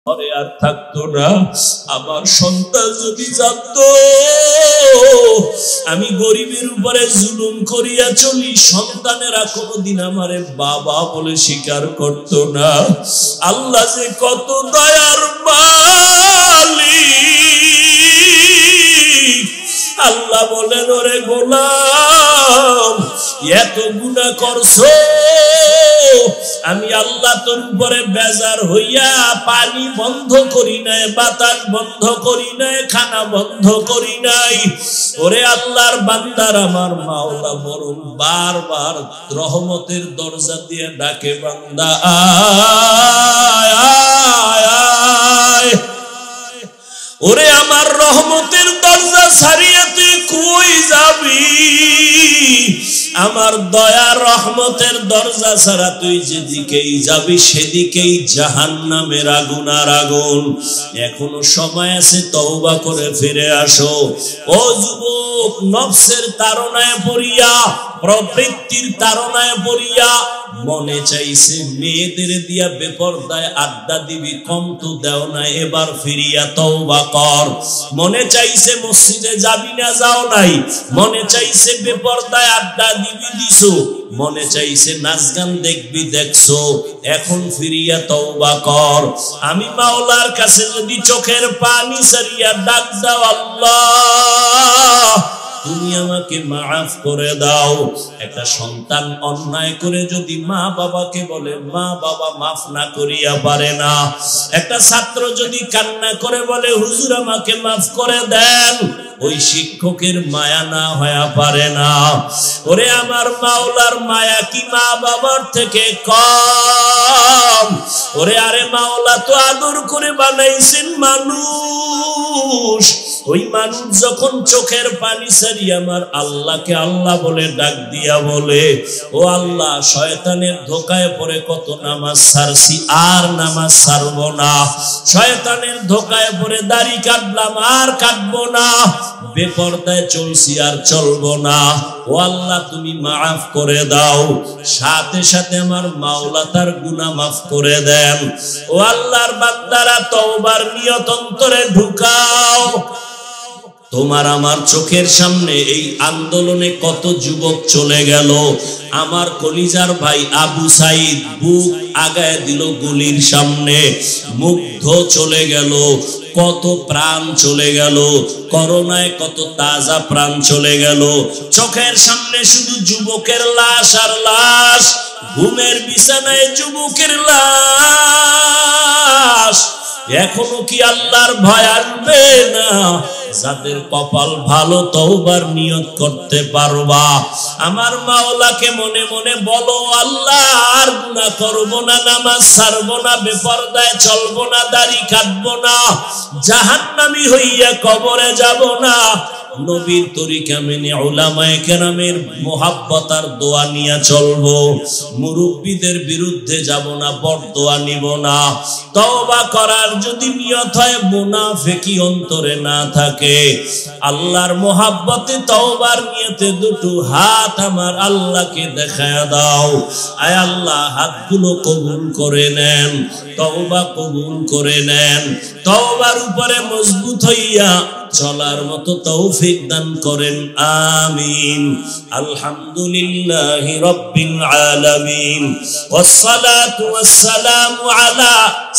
ঘরে আর থাকতো না। আমার সন্তান যদি জানতো আমি গরিবের উপরে জুলুম করিয়া চলি, সন্তানেরা কোনোদিন আমারে বাবা বলে স্বীকার করতো না। আল্লাহ যে কত দয়ার মালিক। আল্লাহ বলেন, ওরে গোলাম, এত গুনাহ করছো, আমি আল্লাহ তোর উপরে বেজার হইয়া পানি বন্ধ করি নাই, বাতাস বন্ধ করি নাই, খানা বন্ধ করি নাই। ওরে আল্লাহর বান্দার আমার মাওলা বরং বারবার রহমতের দরজা দিয়ে ডাকে, বান্দা আয় আয় আয়। ওরে আমার রহমতের দরজা ছাড়িয়ে তুই কই যাবি? আমার দয়া রহমতের দরজা ছাড়া তুই যেদিকেই যাবি সেদিকেই জাহান্নামের আগুন আর আগুন। এখনো সময় আছে, তওবা করে ফিরে আসো। ও যুবক, নফসের তাড়নায় পড়িয়া, প্রবৃত্তির তাড়নায় পড়িয়া মনে চাইছে মেয়েদের দিয়া বেপরদায় আড্ডা দিবি, কম তো দেও না, এবার ফিরিয়া তওবা কর। মনে চাইছে মসজিদে যাবি না, যাও নাই। মনে চাইছে বেপরদায় আড্ডা দিবি, দিছো। মনে চাইছে নাচ গান দেখবি, দেখছো। এখন ফিরিয়া তওবা কর। আমি মাওলার কাছে যদি চোখের পানি সারিয়া ডাক দাও, আল্লাহ তুমি আমাকে মাফ করে দাও। একটা সন্তান অন্যায় করে যদি মা বাবাকে বলে, মা বাবা মাফ না করিয়া পারে না। একটা ছাত্র যদি কান্না করে বলে, হুজুর আমাকে মাফ করে দেন, ওই শিক্ষকের মায়া না হয়ে পারে না। ওরে আমার মাওলার মায়া কি মা বাবার থেকে কম? ওরে আরে মাওলা তো আদর করে বানাইছেন মানুষ। ওই মানুষ যখন চোখের পানি ছাড়িয়ে আমার আল্লাহকে আল্লাহ বলে ডাক দিয়া বলে, ও আল্লাহ, শয়তানের ধোকায় পড়ে কত নামাজ ছাড়ছি, আর নামাজ ছাড়বো না। শয়তানের ধোকায় পড়ে দাড়ি কাটলাম, আর কাটবো না। বেপরদায় চলছি, আর চলবো না। ও আল্লাহ তুমি মাফ করে দাও। সাথে সাথে আমার মাওলা তার গুনাহ মাফ করে দেন। ও আল্লাহর বান্দারা, তওবার নিয়ত অন্তরে ঢুকাও। তোমার আমার চোখের সামনে এই আন্দোলনে কত যুবক চলে গেল। আমার কলিজার ভাই আবু সাইদ বুক আগায় দিল গুলির সামনে, মুগ্ধ চলে গেল। কত প্রাণ চলে গেল, করোনায় কত তাজা প্রাণ চলে গেল। চোখের সামনে শুধু যুবকের লাশ আর লাশ, ঘুমের বিছানায় যুবকের লাশ। এখনো কি আল্লাহর ভয় আসবে না? যাদের কপাল ভালো, তওবার নিয়ত করতে পারবা। আমার মাওলাকে মনে মনে বলো, আল্লাহ আর গুনাহ করব না, নামাজ ছাড়বো না, বেপরদায় চলবো না, দাড়ি কাটবো না, জাহান্নামী হইয়া কবরে যাব না। নবীর তরিকা মেনে উলামায়ে কেরামের মুহাব্বত আর দোয়া নিয়ে চলবো। মুরব্বিদের বিরুদ্ধে যাব না, বরদোয়া নিব না। তওবা করার যদি নিয়ত হয়, মুনাফিকি অন্তরে না থাকে, আল্লাহর মুহাব্বতে তওবার নিয়তে দুটো হাত আমার আল্লাহকে দেখায়া দাও। আয় আল্লাহ, হাতগুলো কবুল করে নেন, তওবা কবুল করে নেন। তওবার উপরে মজবুত হইয়া চলার মতো তৌফিক দান করেন, আমিন। আলহামদুলিল্লাহি রাব্বিল আলামিন, ওয়াস সালাতু ওয়াস সালামু আলা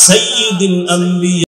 সাইয়্যিদিল আম্বিয়া।